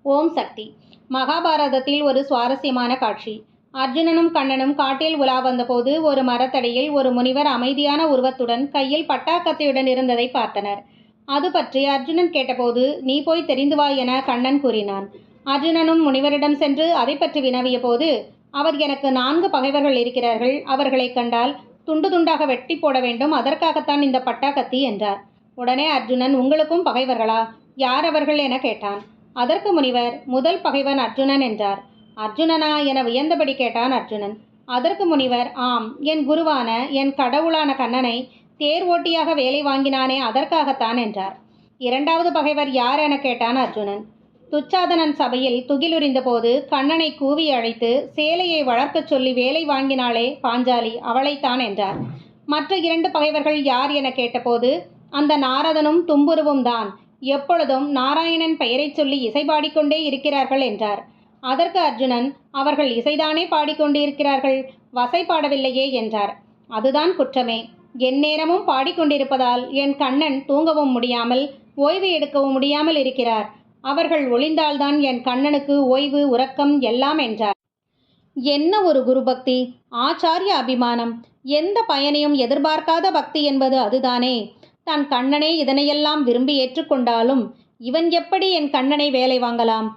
ஓம் சக்தி. மகாபாரதத்தில் ஒரு சுவாரஸ்யமான காட்சி. அர்ஜுனனும் கண்ணனும் காட்டில் உலா வந்தபோது ஒரு மரத்தடியில் ஒரு முனிவர் அமைதியான உருவத்துடன் கையில் பட்டாக்கத்தியுடன் இருந்ததை பார்த்தனர். அது பற்றி அர்ஜுனன் கேட்டபோது, நீ போய் தெரிந்து வா என கண்ணன் கூறினான். அர்ஜுனனும் முனிவரிடம் சென்று அதை பற்றி வினவிய போது, அவர் எனக்கு 4 பகைவர்கள் இருக்கிறார்கள், அவர்களை கண்டால் துண்டு துண்டாக வெட்டி போட வேண்டும், அதற்காகத்தான் இந்த பட்டாக்கத்தி என்றார். உடனே அர்ஜுனன், உங்களுக்கும் பகைவர்களா? யார் அவர்கள் என கேட்டான். அதற்கு முனிவர், முதல் பகைவன் அர்ஜுனன் என்றார். அர்ஜுனனா என வியந்தபடி கேட்டான் அர்ஜுனன். அதற்கு முனிவர், ஆம், என் குருவான என் கடவுளான கண்ணனை தேர் ஓட்டியாக வேலை வாங்கினானே, அதற்காகத்தான் என்றார். இரண்டாவது பகைவர் யார் என கேட்டான் அர்ஜுனன். துச்சாதனன் சபையில் துகிலுரிந்த போது கண்ணனை கூவி அழைத்து சேலையை வளர்க்கச் சொல்லி வேலை வாங்கினாளே பாஞ்சாலி, அவளைத்தான் என்றார். மற்ற 2 பகைவர்கள் யார் என கேட்டபோது, அந்த நாரதனும் தும்புருவும் தான், எப்பொழுதும் நாராயணன் பெயரைச் சொல்லி இசை பாடிக்கொண்டே இருக்கிறார்கள் என்றார். அதற்கு அர்ஜுனன், அவர்கள் இசைதானே பாடிக்கொண்டிருக்கிறார்கள், வசை பாடவில்லையே என்றார். அதுதான் குற்றமே. எந்நேரமும் பாடிக்கொண்டிருப்பதால் என் கண்ணன் தூங்கவும் முடியாமல் ஓய்வு எடுக்கவும் முடியாமல் இருக்கிறார். அவர்கள் ஒளிந்தால்தான் என் கண்ணனுக்கு ஓய்வு உறக்கம் எல்லாம் என்றார். என்ன ஒரு குருபக்தி, ஆச்சாரிய அபிமானம்! எந்த பயனையும் எதிர்பார்க்காத பக்தி என்பது அதுதானே. தன் கண்ணனே இதனையெல்லாம் விரும்பி ஏற்றுக்கொண்டாலும் இவன் எப்படி என் கண்ணனை வேலை வாங்கலாம்?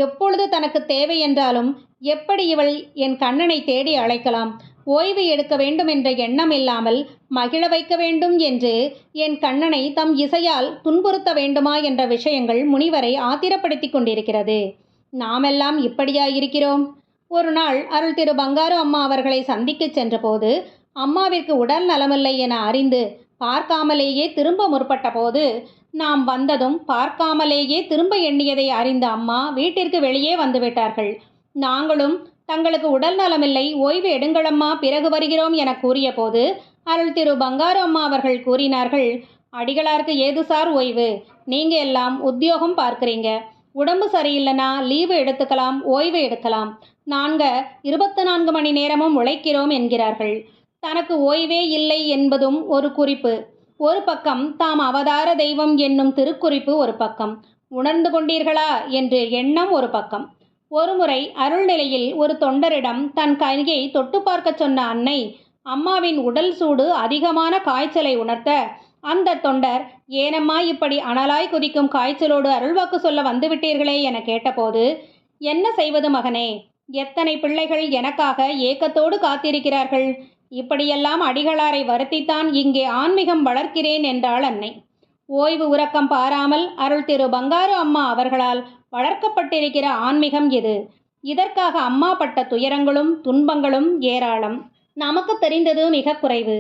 எப்பொழுது தனக்கு தேவை என்றாலும் எப்படி இவள் என் கண்ணனை தேடி அழைக்கலாம்? ஓய்வு எடுக்க வேண்டும் என்ற எண்ணம் இல்லாமல் மகிழ வைக்க வேண்டும் என்று என் கண்ணனை தம் இசையால் துன்புறுத்த வேண்டுமா என்ற விஷயங்கள் முனிவரை ஆத்திரப்படுத்தி கொண்டிருக்கிறது. நாமெல்லாம் இப்படியா இருக்கிறோம்? ஒரு நாள் அருள் திரு பங்காரு அம்மா அவர்களை சந்திக்க சென்றபோது, அம்மாவிற்கு உடல் நலமில்லை என அறிந்து பார்க்காமலேயே திரும்ப முற்பட்ட போது, நாம் வந்ததும் பார்க்காமலேயே திரும்ப எண்ணியதை அறிந்த அம்மா வீட்டிற்கு வெளியே வந்துவிட்டார்கள். நாங்களும் தங்களுக்கு உடல் நலமில்லை, ஓய்வு எடுங்களம்மா, பிறகு வருகிறோம் என கூறிய போது அருள் திரு பங்காரு அம்மா அவர்கள் கூறினார்கள், அடிகளாருக்கு ஏது சார் ஓய்வு? நீங்க எல்லாம் உத்தியோகம் பார்க்குறீங்க, உடம்பு சரியில்லைனா லீவு எடுத்துக்கலாம், ஓய்வு எடுக்கலாம். நாங்க 24 மணி நேரமும் உழைக்கிறோம் என்கிறார்கள். தனக்கு ஓய்வே இல்லை என்பதும் ஒரு குறிப்பு. ஒரு பக்கம் தாம் அவதார தெய்வம் என்னும் திருக்குறிப்பு ஒரு பக்கம். உணர்ந்து கொண்டீர்களா என்று எண்ணம் ஒரு பக்கம். ஒருமுறை அருள்நிலையில் ஒரு தொண்டரிடம் தன் கையை தொட்டு பார்க்க சொன்ன அன்னை அம்மாவின் உடல் சூடு அதிகமான காய்ச்சலை உணர்த்த, அந்த தொண்டர், ஏனம்மா இப்படி அனலாய் குதிக்கும் காய்ச்சலோடு அருள்வாக்கு சொல்ல வந்துவிட்டீர்களே என கேட்டபோது, என்ன செய்வது மகனே, எத்தனை பிள்ளைகள் எனக்காக ஏக்கத்தோடு காத்திருக்கிறார்கள். இப்படியெல்லாம் அடிகளாரை வருத்தித்தான் இங்கே ஆன்மீகம் வளர்க்கிறேன் என்றாள் அன்னை. ஓய்வு உறக்கம் பாராமல் அருள் திரு பங்காரு அம்மா அவர்களால் வளர்க்கப்பட்டிருக்கிற ஆன்மீகம் இது. இதற்காக அம்மா பட்ட துயரங்களும் துன்பங்களும் ஏராளம். நமக்கு தெரிந்தது மிக குறைவு.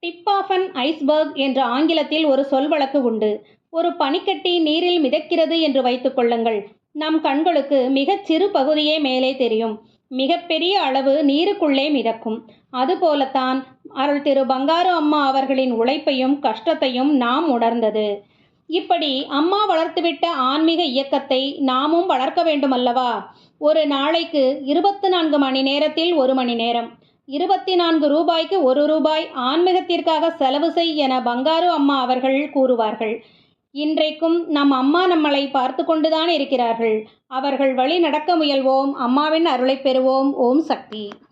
டிப் ஆஃப் அன் ஐஸ்பர்க் என்ற ஆங்கிலத்தில் ஒரு சொல் வழக்கு உண்டு. ஒரு பனிக்கட்டி நீரில் மிதக்கிறது என்று வைத்துக் கொள்ளுங்கள். நம் கண்களுக்கு மிகச் சிறு பகுதியே மேலே தெரியும், மிகப்பெரிய அளவு நீருக்குள்ளே மிதக்கும். அதுபோலத்தான் அருள் திரு பங்காரு அம்மா அவர்களின் உழைப்பையும் கஷ்டத்தையும் நாம் உணர்ந்தது. இப்படி அம்மா வளர்த்துவிட்ட ஆன்மீக இயக்கத்தை நாமும் வளர்க்க வேண்டும் அல்லவா? ஒரு நாளைக்கு 24 மணி நேரத்தில் 1 மணி நேரம், 24 ரூபாய்க்கு 1 ரூபாய் ஆன்மீகத்திற்காக செலவு செய் என பங்காரு அம்மா அவர்கள் கூறுவார்கள். இன்றைக்கும் நம் அம்மா நம்மளை பார்த்து கொண்டுதான் இருக்கிறார்கள். அவர்கள் வழி நடக்க முயல்வோம். அம்மாவின் அருளை பெறுவோம். ஓம் சக்தி.